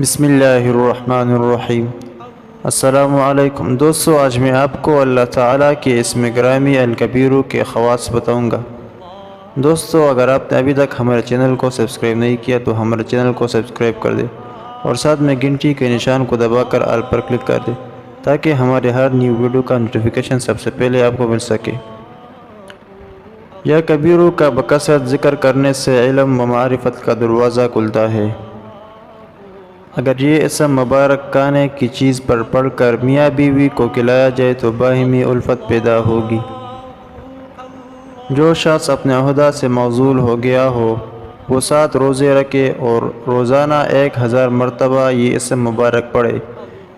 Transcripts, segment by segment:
بسم اللہ الرحمن الرحیم۔ السلام علیکم دوستو، آج میں آپ کو اللہ تعالیٰ کے اسم گرامی الکبیر کے خواص بتاؤں گا۔ دوستو، اگر آپ نے ابھی تک ہمارے چینل کو سبسکرائب نہیں کیا تو ہمارے چینل کو سبسکرائب کر دیں اور ساتھ میں گھنٹی کے نشان کو دبا کر آل پر کلک کر دیں تاکہ ہمارے ہر نیو ویڈیو کا نوٹیفیکیشن سب سے پہلے آپ کو مل سکے۔ یا کبیروں کا بکثرت ذکر کرنے سے علم و معرفت کا دروازہ کھلتا ہے۔ اگر یہ اسم مبارک کھانے کی چیز پر پڑھ کر میاں بیوی کو کھلایا جائے تو باہمی الفت پیدا ہوگی۔ جو شخص اپنے عہدہ سے معزول ہو گیا ہو وہ 7 روزے رکھے اور روزانہ 1000 مرتبہ یہ اسم مبارک پڑھے،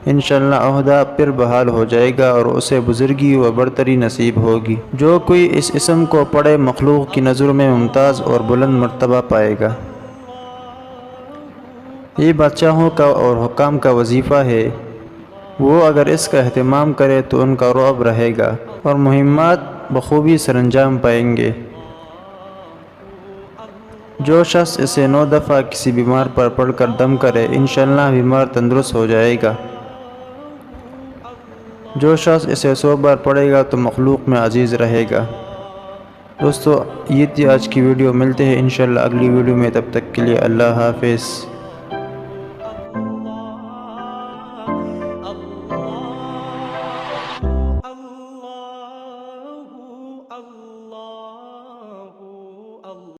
انشاءاللہ عہدہ پھر بحال ہو جائے گا اور اسے بزرگی و برتری نصیب ہوگی۔ جو کوئی اس اسم کو پڑھے مخلوق کی نظر میں ممتاز اور بلند مرتبہ پائے گا۔ یہ بادشاہوں کا اور حکام کا وظیفہ ہے، وہ اگر اس کا اہتمام کرے تو ان کا رعب رہے گا اور مہمات بخوبی سر انجام پائیں گے۔ جو شخص اسے 9 دفعہ کسی بیمار پر پڑھ کر دم کرے، انشاءاللہ بیمار تندرست ہو جائے گا۔ جو شخص اسے 100 بار پڑھے گا تو مخلوق میں عزیز رہے گا۔ دوستو، یہ تھی آج کی ویڈیو، ملتے ہیں انشاءاللہ اگلی ویڈیو میں، تب تک کے لیے اللہ حافظ۔